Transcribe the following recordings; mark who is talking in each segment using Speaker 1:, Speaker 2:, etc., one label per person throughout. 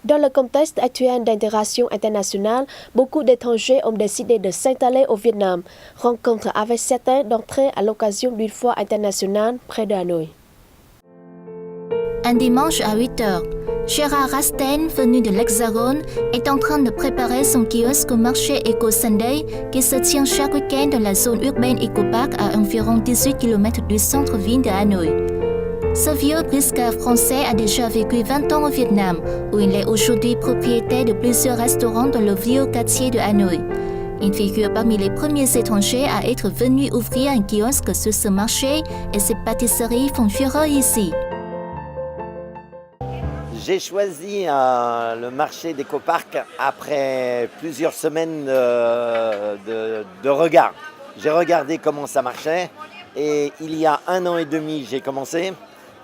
Speaker 1: Dans le contexte actuel d'intégration internationale, beaucoup d'étrangers ont décidé de s'installer au Vietnam. Rencontre avec certains d'entre eux à l'occasion d'une foire internationale près de Hanoï.
Speaker 2: Un dimanche à 8h, Gérard Rasten, venu de l'Hexagone, est en train de préparer son kiosque au marché Eco Sunday qui se tient chaque week-end dans la zone urbaine Eco Park à environ 18 km du centre-ville de Hanoï. Ce vieux briscard français a déjà vécu 20 ans au Vietnam, où il est aujourd'hui propriétaire de plusieurs restaurants dans le vieux quartier de Hanoï. Il figure parmi les premiers étrangers à être venus ouvrir un kiosque sur ce marché et ses pâtisseries font fureur ici.
Speaker 3: J'ai choisi le marché d'Eco-Park après plusieurs semaines de regard. J'ai regardé comment ça marchait et il y a 1 an et demi, j'ai commencé.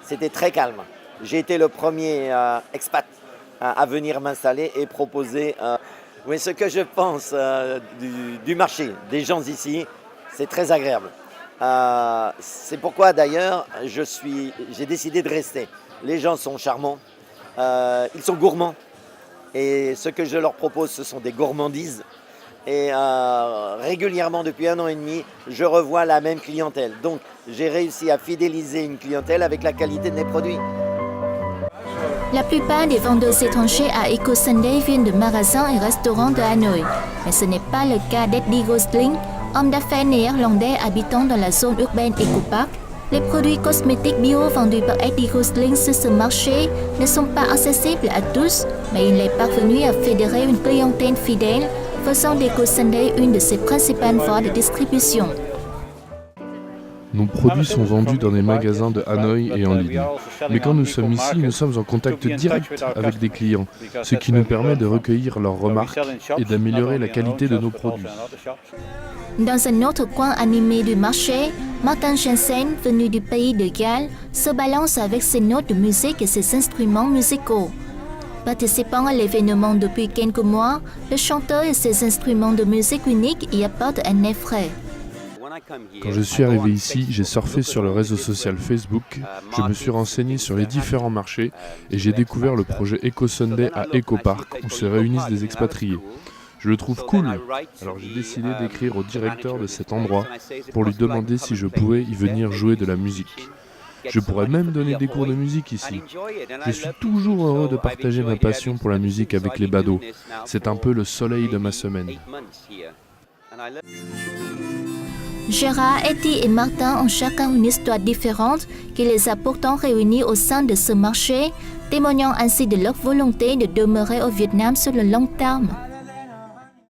Speaker 3: C'était très calme. J'ai été le premier expat à venir m'installer et proposer ce que je pense du marché, des gens ici. C'est très agréable. C'est pourquoi d'ailleurs j'ai décidé de rester. Les gens sont charmants, ils sont gourmands et ce que je leur propose, ce sont des gourmandises. Et régulièrement, depuis 1 an et demi, je revois la même clientèle. Donc, j'ai réussi à fidéliser une clientèle avec la qualité de mes produits.
Speaker 2: La plupart des vendeurs étrangers à Eco Sunday viennent de magasins et restaurants de Hanoï. Mais ce n'est pas le cas d'Eddie Gosling, homme d'affaires néerlandais habitant dans la zone urbaine Eco Park. Les produits cosmétiques bio vendus par Eddie Gosling sur ce marché ne sont pas accessibles à tous, mais il est parvenu à fédérer une clientèle fidèle, faisant d'Eco Sunday une de ses principales voies de distribution.
Speaker 4: Nos produits sont vendus dans des magasins de Hanoï et en ligne. Mais quand nous sommes ici, nous sommes en contact direct avec des clients, ce qui nous permet de recueillir leurs remarques et d'améliorer la qualité de nos produits.
Speaker 2: Dans un autre coin animé du marché, Martin Jensen, venu du pays de Galles, se balance avec ses notes de musique et ses instruments musicaux. Participant à l'événement depuis quelques mois, le chanteur et ses instruments de musique uniques y apportent un air frais.
Speaker 4: Quand je suis arrivé ici, j'ai surfé sur le réseau social Facebook, je me suis renseigné sur les différents marchés et j'ai découvert le projet Eco Sunday à Eco Park où se réunissent des expatriés. Je le trouve cool, alors j'ai décidé d'écrire au directeur de cet endroit pour lui demander si je pouvais y venir jouer de la musique. Je pourrais même donner des cours de musique ici. Je suis toujours heureux de partager ma passion pour la musique avec les badauds. C'est un peu le soleil de ma semaine.
Speaker 2: Gérard, Eddie et Martin ont chacun une histoire différente qui les a pourtant réunis au sein de ce marché, témoignant ainsi de leur volonté de demeurer au Vietnam sur le long terme.